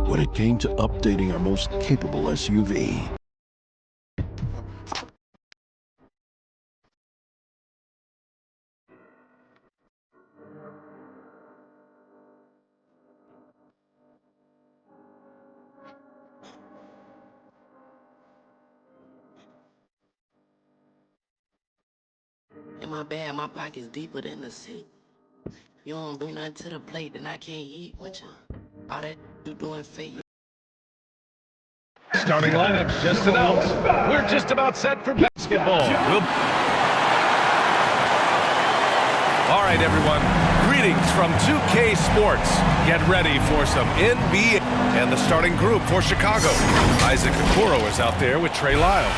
When it came to updating our most capable SUV, In my bag, my pocket's deeper than the sea. You don't bring nothing to the plate, then I can't eat with you. All that you doing fake. Starting lineup just announced. We're just about set for basketball. All right, everyone. Greetings from 2K Sports. Get ready for some NBA. And the starting group for Chicago. Isaac Okoro is out there with Trey Lyles.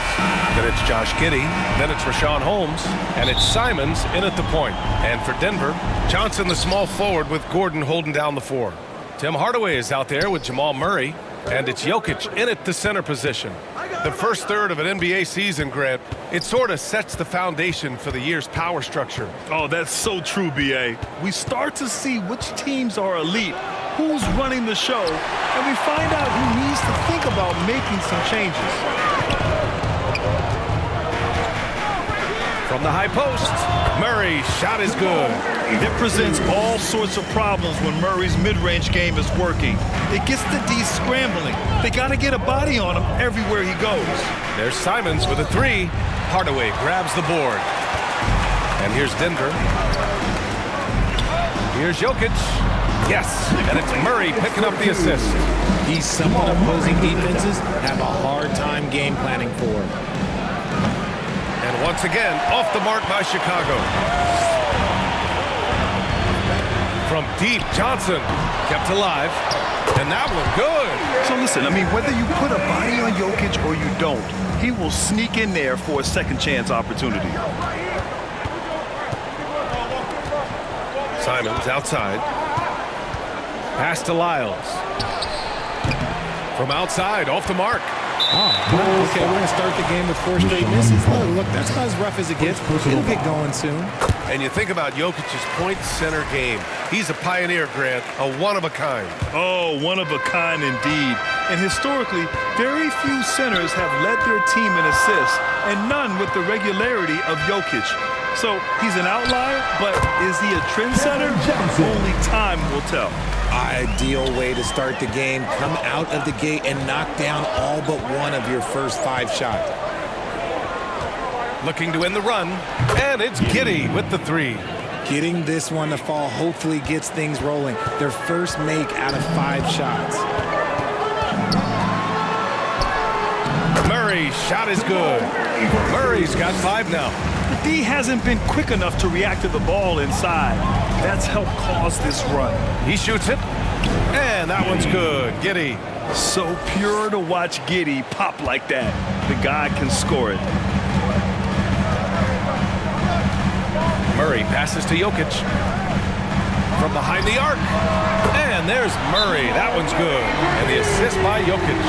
Then it's Josh Giddey. Then it's Rashawn Holmes. And it's Simons in at the point. And for Denver, Johnson the small forward with Gordon holding down the four. Tim Hardaway is out there with Jamal Murray. And it's Jokic in at the center position. The first third of an NBA season, Grant, it sort of sets the foundation for the year's power structure. Oh, that's so true, B.A. We start to see which teams are elite, who's running the show, and we find out who needs to think about making some changes. From the high post, Murray's shot is good. It presents all sorts of problems when Murray's mid-range game is working. It gets the D scrambling. They got to get a body on him everywhere he goes. There's Simons with a three. Hardaway grabs the board. And here's Denver. Here's Jokic. Yes, and it's Murray picking up the assist. He's someone opposing defenses have a hard time game planning for. And once again, off the mark by Chicago. From deep, Johnson kept alive. And that one good. So listen, I mean, whether you put a body on Jokic or you don't, he will sneak in there for a second chance opportunity. Simons outside. Pass to Lyles. From outside, off the mark. Oh, okay, we're going to start the game with 4 straight misses. Look, that's not as rough as it gets. It'll get going soon. And you think about Jokic's point center game. He's a pioneer, Grant, a one-of-a-kind. Oh, one-of-a-kind indeed. And historically, very few centers have led their team in assists, and none with the regularity of Jokic. So he's an outlier, but is he a trendsetter? Only time will tell. Ideal way to start the game. Come out of the gate and knock down all but one of your first 5 shots. Looking to end the run, and it's Giddey with the three. Getting this one to fall hopefully gets things rolling. Their first make out of 5 shots. Murray's shot is good. Murray's got 5 now. The D hasn't been quick enough to react to the ball inside. That's helped cause this run. He shoots it, and that one's good. Giddey. So pure to watch Giddey pop like that. The guy can score it. Murray passes to Jokic. From behind the arc. And there's Murray. That one's good. And the assist by Jokic.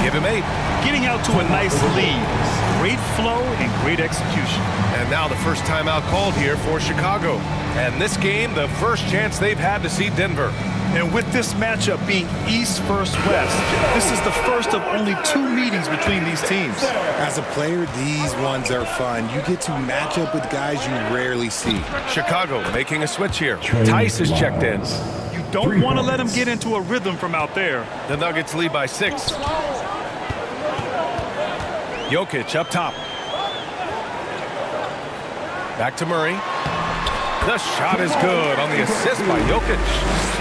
Give him 8. Getting out to a nice lead. Great flow and great execution. And now the first timeout called here for Chicago. And this game, the first chance they've had to see Denver. And with this matchup being East versus West, this is the first of only 2 meetings between these teams. As a player, these ones are fun. You get to match up with guys you rarely see. Chicago making a switch here. Tice is checked in. You don't want to let him get into a rhythm from out there. The Nuggets lead by 6. Jokic up top. Back to Murray. The shot is good on the assist by Jokic.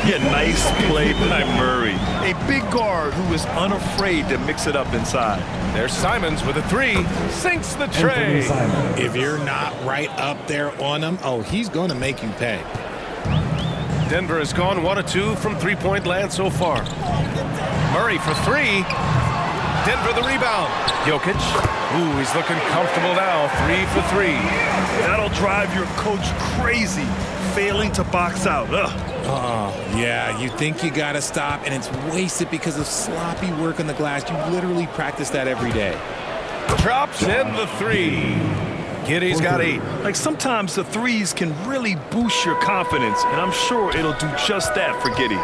Yeah, nice play by Murray. A big guard who is unafraid to mix it up inside. There's Simons with a 3. Sinks the tray. If you're not right up there on him, oh, he's going to make you pay. Denver has gone 1 of 2 from 3-point land so far. Murray for 3. Denver the rebound. Jokic. Ooh, he's looking comfortable now. 3 for 3. That'll drive your coach crazy, failing to box out. Yeah, you think you got to stop, and it's wasted because of sloppy work on the glass. You literally practice that every day. Drops in the 3. Giddy's got 8. Like sometimes the threes can really boost your confidence, and I'm sure it'll do just that for Giddey.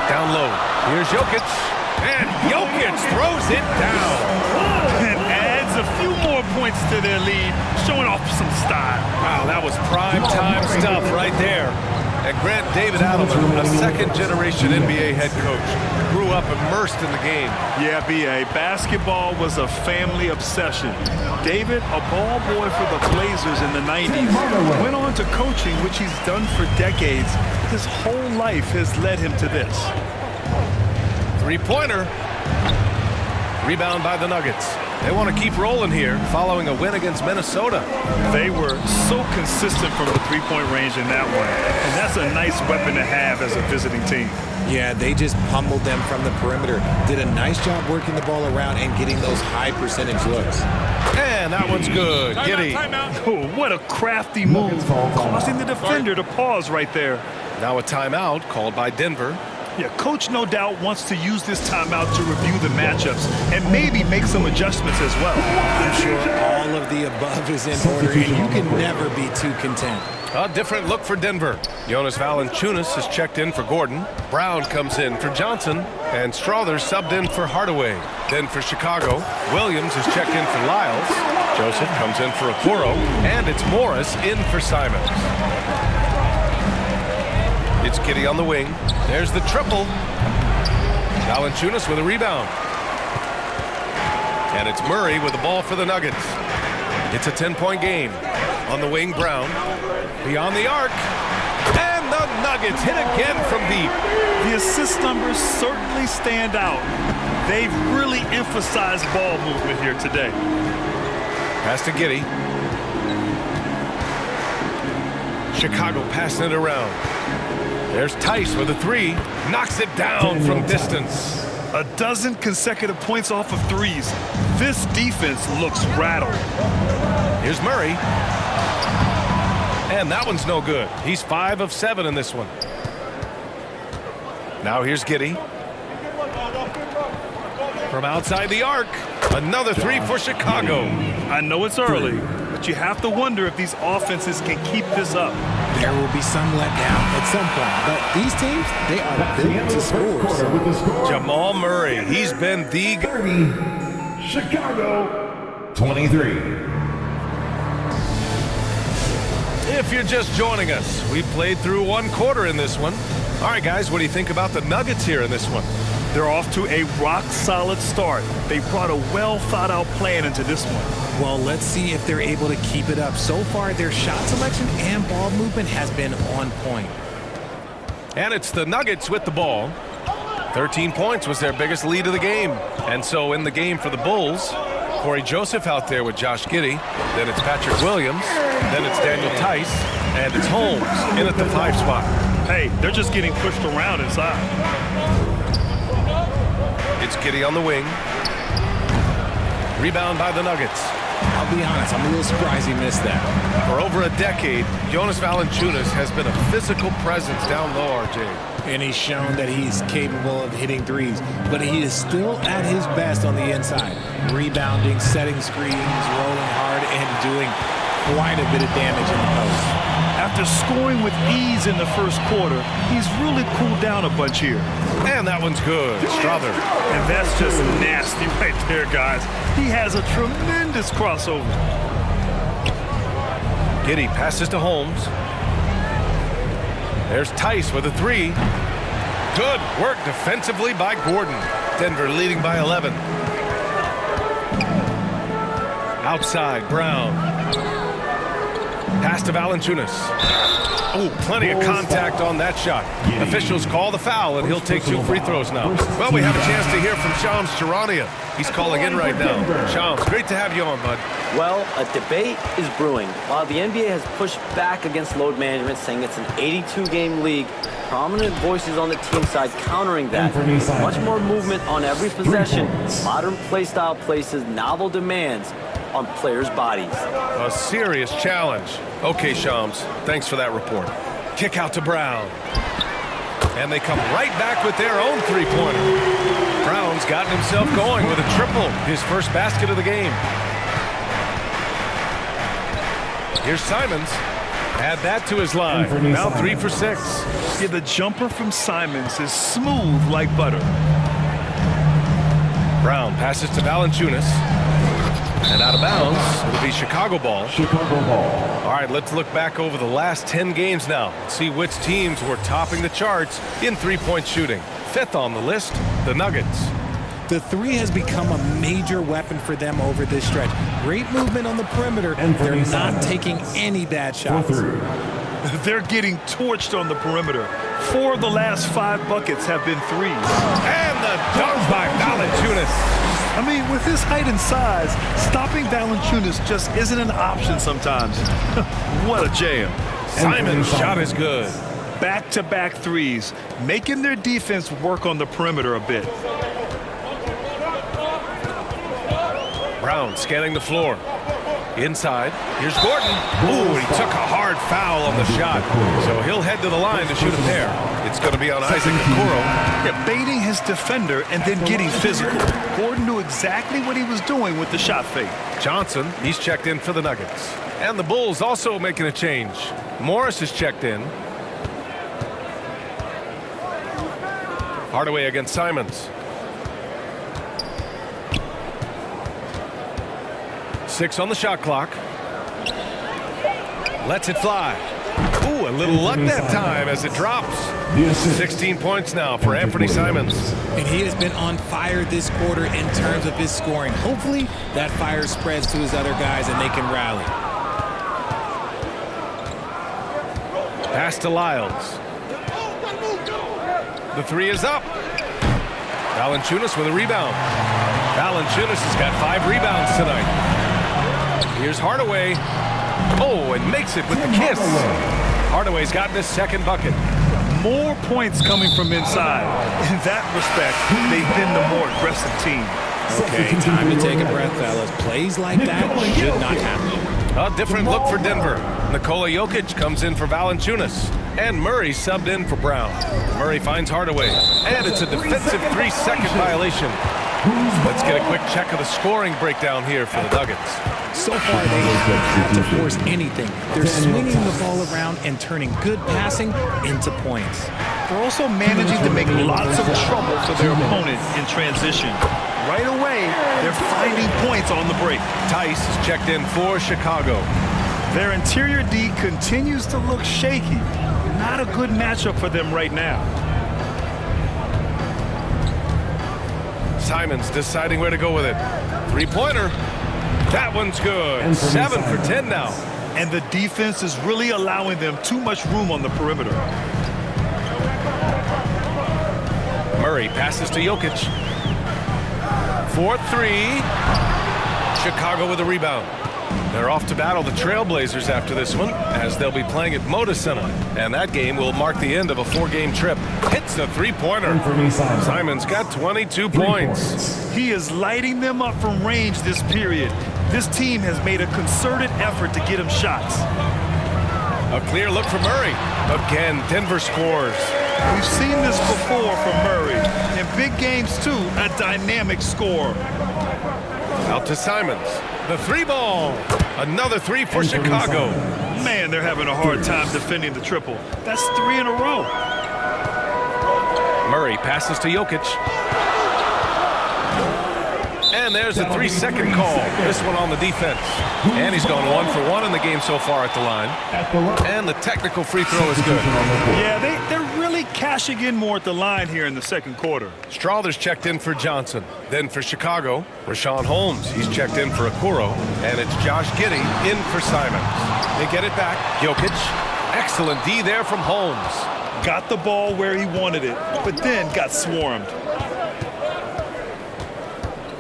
Down low. Here's Jokic. And Jokic throws it down. And adds a few more points to their lead, showing off some style. Wow, that was prime time stuff right there. And Grant David Adelman, a second-generation NBA head coach, grew up immersed in the game. Yeah, B.A., basketball was a family obsession. David, a ball boy for the Blazers in the 90s, went on to coaching, which he's done for decades. His whole life has led him to this. Three-pointer. Rebound by the Nuggets. They want to keep rolling here following a win against Minnesota. They were so consistent from the three-point range in that one, and that's a nice weapon to have as a visiting team. Yeah, they just pummeled them from the perimeter. Did a nice job working the ball around and getting those high percentage looks. And that one's good. Giddey. Oh, what a crafty move, causing the defender to pause right there. Now a timeout called by Denver. Yeah, coach no doubt wants to use this timeout to review the matchups and maybe make some adjustments as well. I'm sure all of the above is in order, and you can never be too content. A different look for Denver. Jonas Valanciunas has checked in for Gordon. Brown comes in for Johnson. And Strother subbed in for Hardaway. Then for Chicago, Williams has checked in for Lyles. Joseph comes in for Okoro. And it's Morris in for Simons. It's Giddey on the wing. There's the triple. Valanciunas with a rebound. And it's Murray with the ball for the Nuggets. It's a 10-point game. On the wing, Brown. Beyond the arc. And the Nuggets hit again from deep. The assist numbers certainly stand out. They've really emphasized ball movement here today. Pass to Giddey. Chicago passing it around. There's Tice with a three. Knocks it down from distance. A dozen consecutive points off of threes. This defense looks rattled. Here's Murray. And that one's no good. He's 5 of 7 in this one. Now here's Giddey. From outside the arc. Another three for Chicago. I know it's early, but you have to wonder if these offenses can keep this up. There will be some letdown at some point, but these teams, they are built to score. Jamal Murray, he's been the 30, Chicago 23. If you're just joining us, we played through one quarter in this one. All right, guys, what do you think about the Nuggets here in this one? They're off to a rock-solid start. They brought a well-thought-out plan into this one. Well, let's see if they're able to keep it up. So far, their shot selection and ball movement has been on point. And it's the Nuggets with the ball. 13 points was their biggest lead of the game. And so in the game for the Bulls, Corey Joseph out there with Josh Giddey. Then it's Patrick Williams. Then it's Daniel Tice. And it's Holmes in at the 5 spot. Hey, they're just getting pushed around inside. It's Giddey on the wing. Rebound by the Nuggets. I'll be honest, I'm a little surprised he missed that. For over a decade, Jonas Valanciunas has been a physical presence down low, RJ. And he's shown that he's capable of hitting threes, but he is still at his best on the inside. Rebounding, setting screens, rolling hard, and doing quite a bit of damage in the post. After scoring with ease in the first quarter, he's really cooled down a bunch here. And that one's good. Strother. And that's just nasty right there, guys. He has a tremendous crossover. Giddey passes to Holmes. There's Tice with a three. Good work defensively by Gordon. Denver leading by 11. Outside, Brown. Pass to Valanciunas. Oh, plenty of contact on that shot. Officials call the foul, and he'll take 2 free throws now. Well, we have a chance to hear from Shams Charania. He's calling in right now. Shams, great to have you on, bud. Well, a debate is brewing. While the NBA has pushed back against load management, saying it's an 82-game league, prominent voices on the team side countering that. Much more movement on every possession. Modern play style places novel demands on players' bodies. A serious challenge. Okay, Shams, thanks for that report. Kick out to Brown. And they come right back with their own three-pointer. Brown's gotten himself going with a triple, his first basket of the game. Here's Simons. Add that to his line. Now 3 for 6. Yeah, the jumper from Simons is smooth like butter. Brown passes to Valanciunas. And out of bounds, it'll be Chicago ball. Chicago ball. All right, let's look back over the last 10 games now. See which teams were topping the charts in three-point shooting. 5th on the list, the Nuggets. The three has become a major weapon for them over this stretch. Great movement on the perimeter. They're not taking any bad shots. They're getting torched on the perimeter. 4 of the last 5 buckets have been threes. And the dunk by Valanciunas. I mean, with his height and size, stopping Valanciunas just isn't an option sometimes. What a jam. Simon's shot is good. Back-to-back threes, making their defense work on the perimeter a bit. Brown scanning the floor. Inside, here's Gordon. Ooh, he took a hard foul on the shot. So he'll head to the line to shoot a pair. It's going to be on Isaac Okoro. Yeah, baiting his defender and then getting physical. Gordon knew exactly what he was doing with the shot fake. Johnson, he's checked in for the Nuggets. And the Bulls also making a change. Morris is checked in. Hardaway against Simons. 6 on the shot clock. Lets it fly. Ooh, a little luck that time as it drops. 16 points now for Anthony Simons. And he has been on fire this quarter in terms of his scoring. Hopefully that fire spreads to his other guys and they can rally. Pass to Lyles. The 3 is up. Valanciunas with a rebound. Valanciunas has got 5 rebounds tonight. Here's Hardaway. Oh, and makes it with the kiss. Hardaway's gotten his 2nd bucket. More points coming from inside. In that respect, they've been the more aggressive team. Okay, time to take a breath, fellas. Plays like that should not happen. A different look for Denver. Nikola Jokic comes in for Valanciunas. And Murray subbed in for Brown. Murray finds Hardaway. And it's a defensive 3-second violation. Let's get a quick check of the scoring breakdown here for the Nuggets. So far, they haven't had to force anything. They're swinging the ball around and turning good passing into points. They're also managing to make lots of trouble for their opponent in transition. Right away, they're finding points on the break. Tice is checked in for Chicago. Their interior D continues to look shaky. Not a good matchup for them right now. Simons deciding where to go with it. 3-pointer. That one's good. 7 for 10 now. And the defense is really allowing them too much room on the perimeter. Murray passes to Jokic. 4-3. Chicago with a rebound. They're off to battle the Trailblazers after this one, as they'll be playing at Moda Center. And that game will mark the end of a 4-game trip. Hits the 3-pointer. Simons got 22 points. He is lighting them up from range this period. This team has made a concerted effort to get him shots. A clear look for Murray. Again, Denver scores. We've seen this before from Murray. In big games, too, a dynamic score. Out to Simons. The 3-ball. Another 3 for Chicago. Man, they're having a hard time defending the triple. That's 3 in a row. Murray passes to Jokic. And there's a 3-second call. This one on the defense. And he's gone 1 for 1 in the game so far at the line. And the technical free throw is good. Yeah, they're really cashing in more at the line here in the second quarter. Strawther's checked in for Johnson. Then for Chicago, Rashawn Holmes. He's checked in for Okoro. And it's Josh Giddey in for Simons. They get it back. Jokic. Excellent D there from Holmes. Got the ball where he wanted it, but then got swarmed.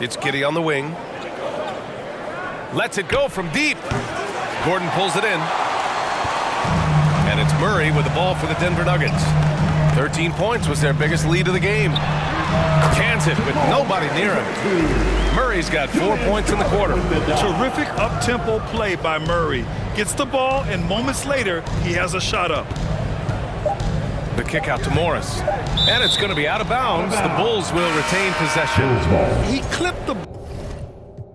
It's Giddey on the wing. Lets it go from deep. Gordon pulls it in. And it's Murray with the ball for the Denver Nuggets. 13 points was their biggest lead of the game. Cans it with nobody near him. Murray's got 4 points in the quarter. Terrific up-tempo play by Murray. Gets the ball, and moments later, he has a shot up. The kick out to Morris. And it's going to be out of bounds. The Bulls will retain possession. He clipped the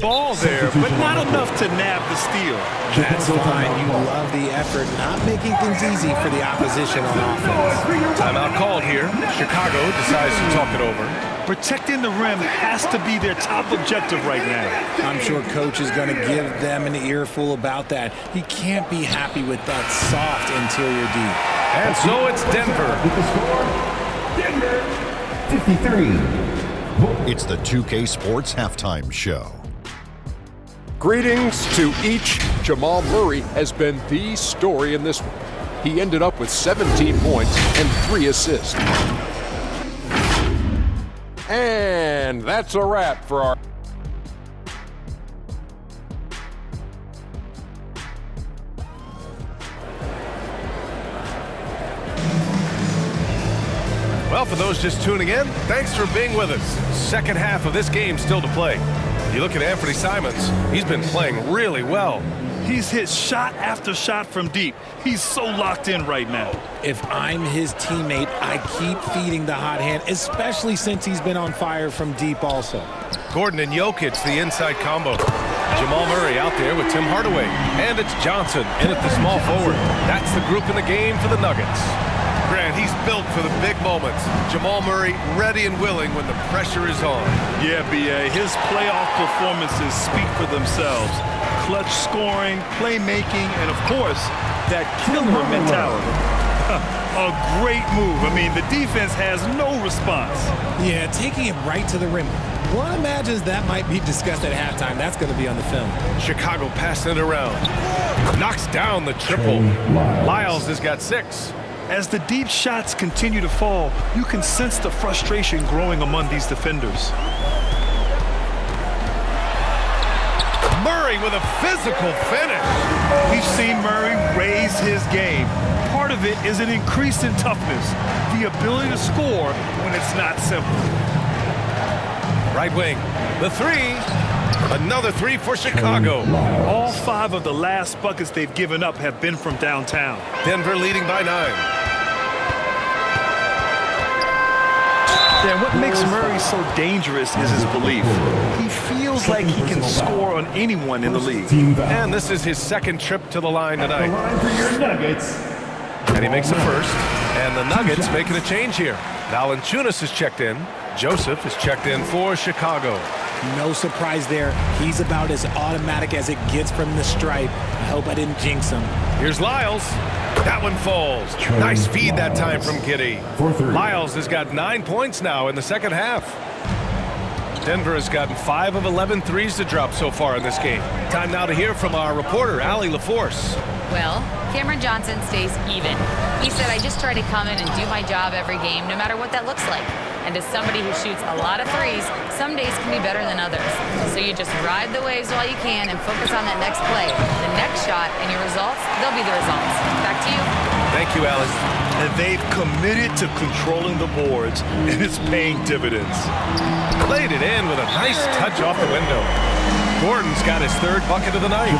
ball there, but not enough to nab the steal. That's fine. You love the effort, not making things easy for the opposition on offense. Timeout called here. Chicago decides to talk it over. Protecting the rim has to be their top objective right now. I'm sure Coach is going to give them an earful about that. He can't be happy with that soft interior D. And so it's Denver. Denver, 53. It's the 2K Sports Halftime Show. Greetings to each. Jamal Murray has been the story in this one. He ended up with 17 points and 3 assists. And that's a wrap for our... Well, for those just tuning in, thanks for being with us. Second half of this game still to play. You look at Anthony Simons, he's been playing really well. He's hit shot after shot from deep. He's so locked in right now. If I'm his teammate, I keep feeding the hot hand, especially since he's been on fire from deep also. Gordon and Jokic, the inside combo. Jamal Murray out there with Tim Hardaway. And it's Johnson in at the small forward. That's the group in the game for the Nuggets. Grant, he's built for the big moments. Jamal Murray ready and willing when the pressure is on. Yeah, B.A., his playoff performances speak for themselves. Clutch scoring, playmaking, and of course, that killer mentality. A great move. I mean, the defense has no response. Yeah, taking it right to the rim. One imagines that might be discussed at halftime. That's going to be on the film. Chicago passing it around. Knocks down the triple. Lyles has got 6. As the deep shots continue to fall, you can sense the frustration growing among these defenders. Murray with a physical finish. We've seen Murray raise his game. Part of it is an increase in toughness, the ability to score when it's not simple. Right wing, the 3. Another 3 for Chicago. All 5 of the last buckets they've given up have been from downtown. Denver leading by 9. And what makes Murray so dangerous is his belief. He feels like he can score on anyone in the league. And this is his second trip to the line tonight. For your Nuggets. And he makes a first. And the Nuggets making a change here. Valanciunas is checked in. Joseph is checked in for Chicago. No surprise there. He's about as automatic as it gets from the stripe. I hope I didn't jinx him. Here's Lyles. That one falls. Nice feed that time from Giddey. Lyles has got 9 points now in the second half. Denver has gotten 5 of 11 threes to drop so far in this game. Time now to hear from our reporter, Allie LaForce. Well, Cameron Johnson stays even. He said, I just try to come in and do my job every game, no matter what that looks like. And as somebody who shoots a lot of threes, some days can be better than others. So you just ride the waves while you can and focus on that next play. The next shot and your results, they'll be the results. Back to you. Thank you, Alice. And they've committed to controlling the boards, and it's paying dividends. Played it in with a nice touch off the window. Gordon's got his 3rd bucket of the night.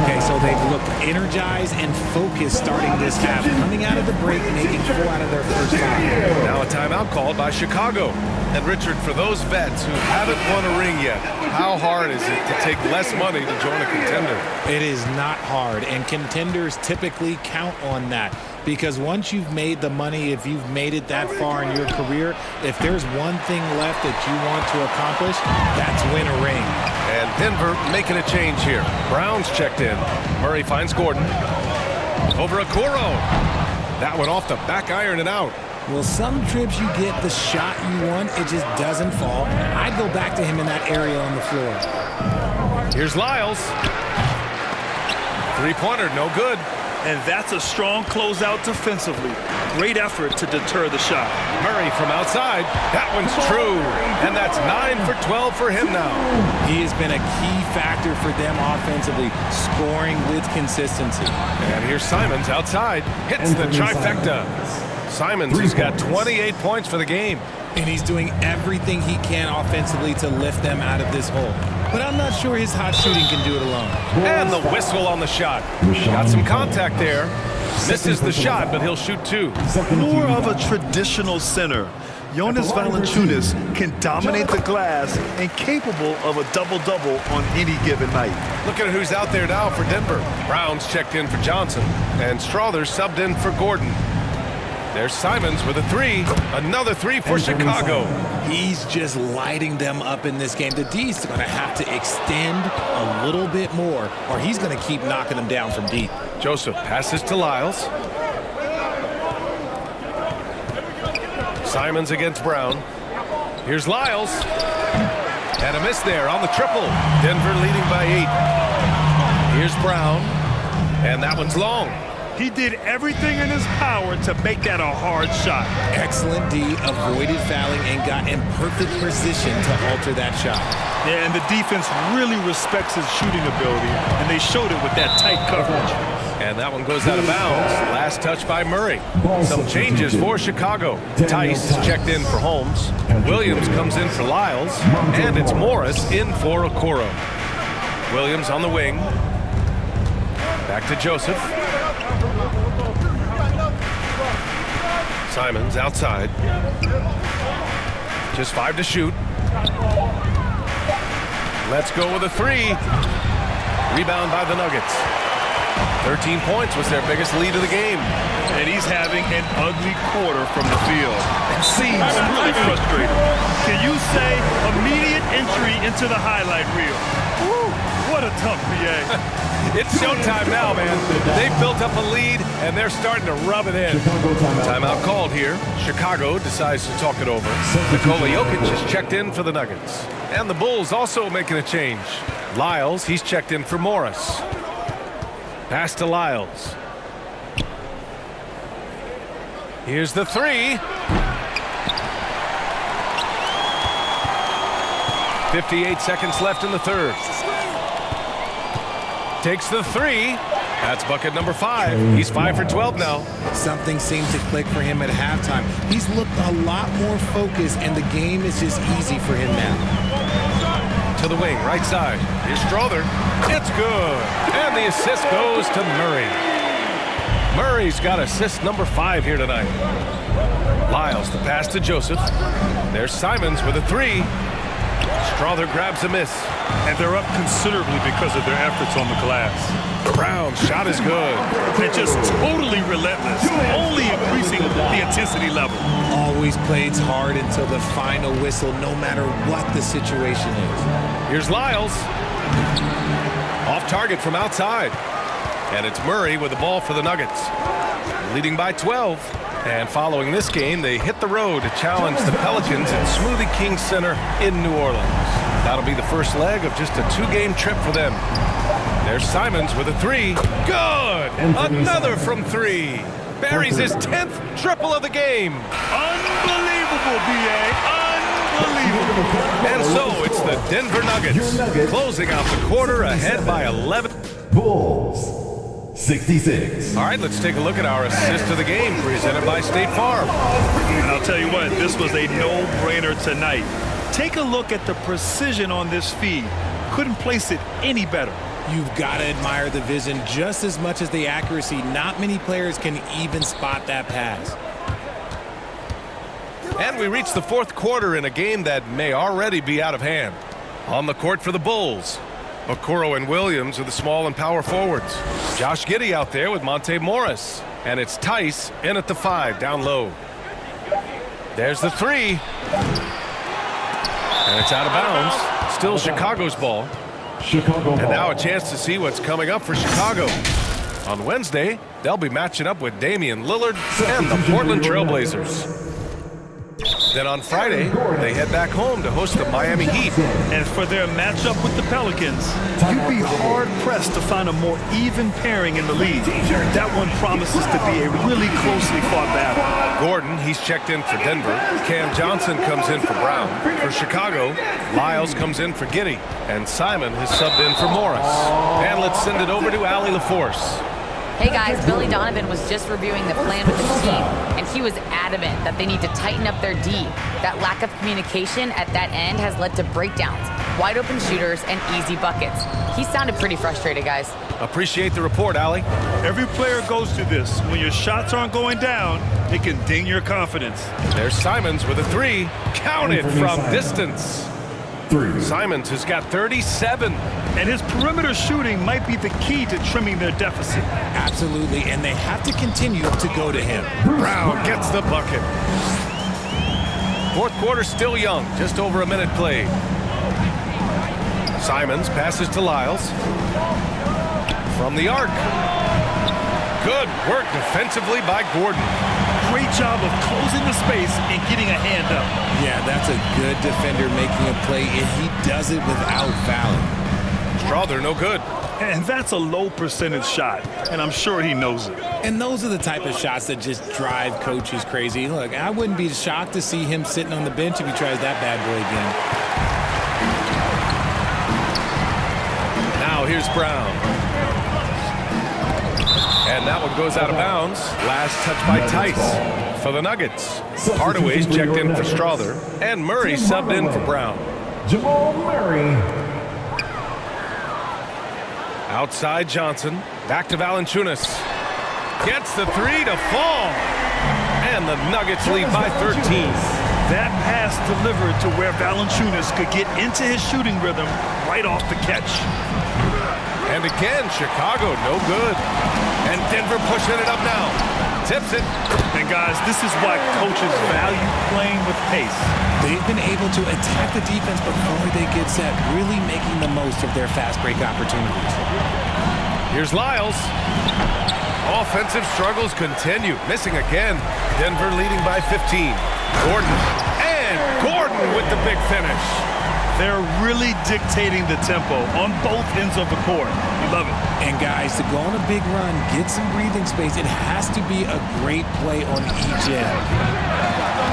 Okay, so they've looked energized and focused starting this half. Coming out of the break, making 4 out of their first 5. Now a timeout called by Chicago. And Richard, for those vets who haven't won a ring yet, how hard is it to take less money to join a contender? It is not hard, and contenders typically count on that. Because once you've made the money, if you've made it that far in your career, if there's one thing left that you want to accomplish, that's win a ring. And Denver making a change here. Brown's checked in. Murray finds Gordon. Over Okoro. That one off the back iron and out. Well, some trips you get the shot you want, it just doesn't fall. I'd go back to him in that area on the floor. Here's Lyles. 3-pointer, no good. And that's a strong closeout defensively. Great effort to deter the shot. Murray from outside. That one's true. And that's 9 for 12 for him now. He has been a key factor for them offensively, scoring with consistency. And here's Simons outside. Hits the trifecta. Simons has got 28 points for the game. And he's doing everything he can offensively to lift them out of this hole. But I'm not sure his hot shooting can do it alone. And the whistle on the shot. Got some contact there. Misses the shot, but he'll shoot 2. More of a traditional center. Jonas Valanciunas can dominate the glass and capable of a double-double on any given night. Look at who's out there now for Denver. Brown's checked in for Johnson, and Strother subbed in for Gordon. There's Simons with a three. Another three for Chicago. He's just lighting them up in this game. The D's going to have to extend a little bit more, or he's going to keep knocking them down from deep. Joseph passes to Lyles. Simons against Brown. Here's Lyles. And a miss there on the triple. Denver leading by 8. Here's Brown. And that one's long. He did everything in his power to make that a hard shot. Excellent D, avoided fouling and got in perfect position to alter that shot. Yeah, and the defense really respects his shooting ability, and they showed it with that tight coverage. And that one goes out of bounds. Last touch by Murray. Some changes for Chicago. Tice is checked in for Holmes. Williams comes in for Lyles. And it's Morris in for Okoro. Williams on the wing. Back to Joseph. Simons outside. Just 5 to shoot. Let's go with a three. Rebound by the Nuggets. 13 points was their biggest lead of the game. And he's having an ugly quarter from the field. It seems really frustrating. Can you say immediate entry into the highlight reel? Woo, what a tough PA. It's showtime now, man. They've built up a lead, and they're starting to rub it in. Timeout called here. Chicago decides to talk it over. Nikola Jokic is checked in for the Nuggets. And the Bulls also making a change. Lyles, he's checked in for Morris. Pass to Lyles. Here's the three. 58 seconds left in the third. Takes the three. That's bucket number 5. He's 5 for 12 now. Something seemed to click for him at halftime. He's looked a lot more focused, and the game is just easy for him now. To the wing, right side. Here's Strother. It's good. And the assist goes to Murray. Murray's got assist number 5 here tonight. Lyles, the pass to Joseph. There's Simons with a three. Strother grabs a miss. And they're up considerably because of their efforts on the glass. Brown's shot is good. They're just totally relentless, only increasing the intensity level. Always plays hard until the final whistle, no matter what the situation is. Here's Lyles. Off target from outside. And it's Murray with the ball for the Nuggets. Leading by 12. And following this game, they hit the road to challenge the Pelicans at Smoothie King Center in New Orleans. That'll be the first leg of just a 2-game trip for them. There's Simons with a three. Good! Another from 3. Buries his 10th triple of the game. Unbelievable, B.A. Unbelievable. And so it's the Denver Nuggets closing out the quarter ahead by 11. Bulls 66. All right, let's take a look at our assist of the game presented by State Farm. And I'll tell you what, this was a no-brainer tonight. Take a look at the precision on this feed. Couldn't place it any better. You've got to admire the vision just as much as the accuracy. Not many players can even spot that pass. And we reach the fourth quarter in a game that may already be out of hand. On the court for the Bulls, Okoro and Williams are the small and power forwards. Josh Giddey out there with Monte Morris. And it's Tice in at the 5, down low. There's the three. And it's out of bounds. Still Chicago's ball. And now a chance to see what's coming up for Chicago. On Wednesday, they'll be matching up with Damian Lillard and the Portland Trailblazers. Then on Friday, they head back home to host the Miami Heat. And for their matchup with the Pelicans, you'd be hard-pressed to find a more even pairing in the league. That one promises to be a really closely fought battle. Gordon, he's checked in for Denver. Cam Johnson comes in for Brown. For Chicago, Lyles comes in for Giddey. And Simon has subbed in for Morris. And let's send it over to Allie LaForce. Hey guys, Billy Donovan was just reviewing the plan with the team, and he was adamant that they need to tighten up their D. That lack of communication at that end has led to breakdowns, wide open shooters, and easy buckets. He sounded pretty frustrated, guys. Appreciate the report, Allie. Every player goes through this. When your shots aren't going down, it can ding your confidence. There's Simons with a three. Counted from distance. Simons has got 37. And his perimeter shooting might be the key to trimming their deficit. Absolutely, and they have to continue to go to him. Brown gets the bucket. Fourth quarter still young, just over a minute played. Simons passes to Lyles. From the arc. Good work defensively by Gordon. Great job of closing the space and getting a hand up. Yeah, that's a good defender making a play, and he does it without fouling. Strawther no good. And that's a low percentage shot, and I'm sure he knows it. And those are the type of shots that just drive coaches crazy. Look, I wouldn't be shocked to see him sitting on the bench if he tries that bad boy again. Now here's Brown. And that one goes out of bounds. Last touch by Tice for the Nuggets. Hardaway's checked in for Strawther. And Murray subbed in for Brown. Jamal Murray. Outside Johnson. Back to Valanciunas. Gets the three to fall. And the Nuggets lead by 13. That pass delivered to where Valanciunas could get into his shooting rhythm right off the catch. And again, Chicago no good. And Denver pushing it up now. Tips it. And guys, this is why coaches value playing with pace. They've been able to attack the defense before they get set, really making the most of their fast break opportunities. Here's Lyles. Offensive struggles continue. Missing again. Denver leading by 15. Gordon. And Gordon with the big finish. They're really dictating the tempo on both ends of the court. You love it. And guys, to go on a big run, get some breathing space, it has to be a great play on each end.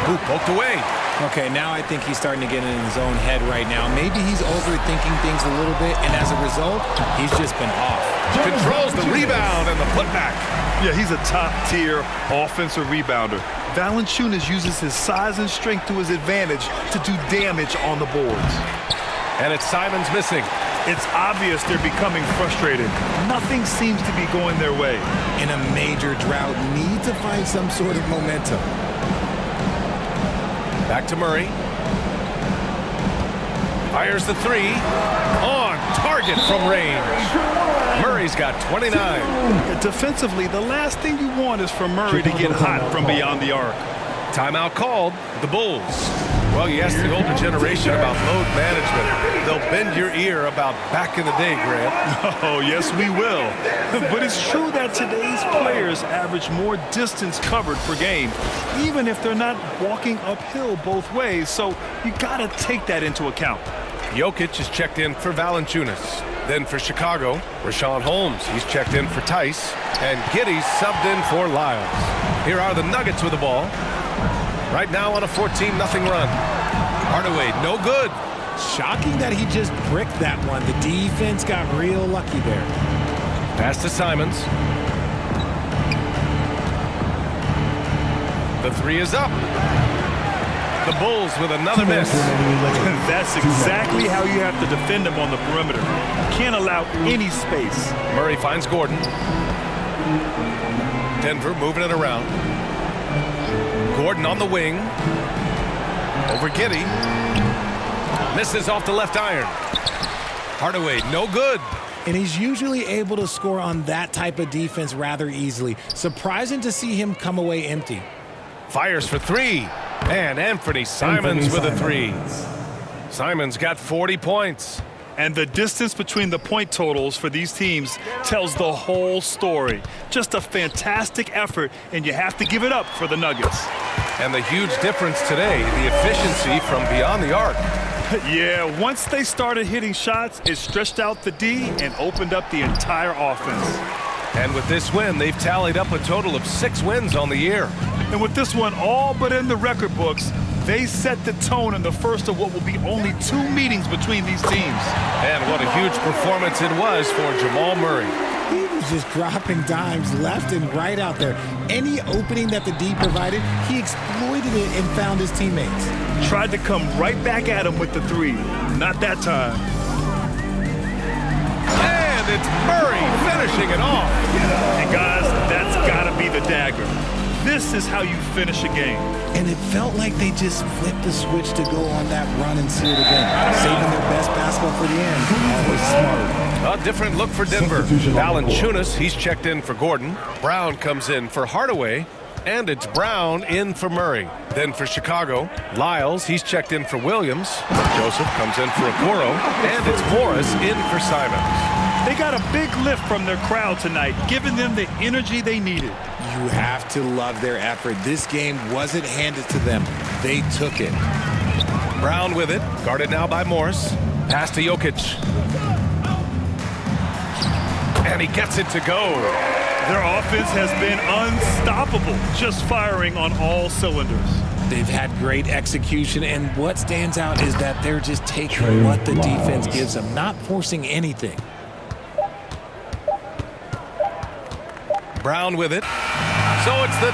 Ooh, poked away. Okay, now I think he's starting to get in his own head right now. Maybe he's overthinking things a little bit, and as a result, he's just been off. Controls the rebound and the putback. Yeah, he's a top-tier offensive rebounder. Valanciunas uses his size and strength to his advantage to do damage on the boards. And it's Simons missing. It's obvious they're becoming frustrated. Nothing seems to be going their way. In a major drought, need to find some sort of momentum. Back to Murray. Fires the three. On target from range. Murray's got 29. Defensively, the last thing you want is for Murray to get hot from beyond the arc. Timeout called. The Bulls. Well, you ask the older generation about load management. They'll bend your ear about back in the day, Grant. Oh, yes, we will. But it's true that today's players average more distance covered per game, even if they're not walking uphill both ways. So you got to take that into account. Jokic is checked in for Valanciunas. Then for Chicago, Rashawn Holmes. He's checked in for Tice. And Giddey's subbed in for Lyles. Here are the Nuggets with the ball. Right now on a 14-0 run. Hardaway, no good. Shocking that he just bricked that one. The defense got real lucky there. Pass to Simons. The three is up. The Bulls with another miss. That's exactly how you have to defend him on the perimeter. Can't allow any space. Murray finds Gordon. Denver moving it around. Gordon on the wing. Over Giddey. Misses off the left iron. Hardaway, no good. And he's usually able to score on that type of defense rather easily. Surprising to see him come away empty. Fires for three. And Anthony Simons with a three. Simons got 40 points. And the distance between the point totals for these teams tells the whole story. Just a fantastic effort, and you have to give it up for the Nuggets. And the huge difference today, the efficiency from beyond the arc. Yeah, once they started hitting shots, it stretched out the D and opened up the entire offense. And with this win, they've tallied up a total of 6 wins on the year. And with this one all but in the record books, they set the tone in the first of what will be only 2 meetings between these teams. And what a huge performance it was for Jamal Murray. He was just dropping dimes left and right out there. Any opening that the D provided, he exploited it and found his teammates. Tried to come right back at him with the three. Not that time. And it's Murray finishing it off. And guys, that's got to be the dagger. This is how you finish a game. And it felt like they just flipped the switch to go on that run and seal the game. Saving their best basketball for the end. Always smart. A different look for Denver. Valanciunas, he's checked in for Gordon. Brown comes in for Hardaway. And it's Brown in for Murray. Then for Chicago, Lyles, he's checked in for Williams. Joseph comes in for Okoro. And it's Morris in for Simons. They got a big lift from their crowd tonight, giving them the energy they needed. You have to love their effort. This game wasn't handed to them. They took it. Brown with it, guarded now by Morris. Pass to Jokic. And he gets it to go. Their offense has been unstoppable, just firing on all cylinders. They've had great execution, and what stands out is that they're just taking what the defense gives them, not forcing anything. Brown with it. So it's the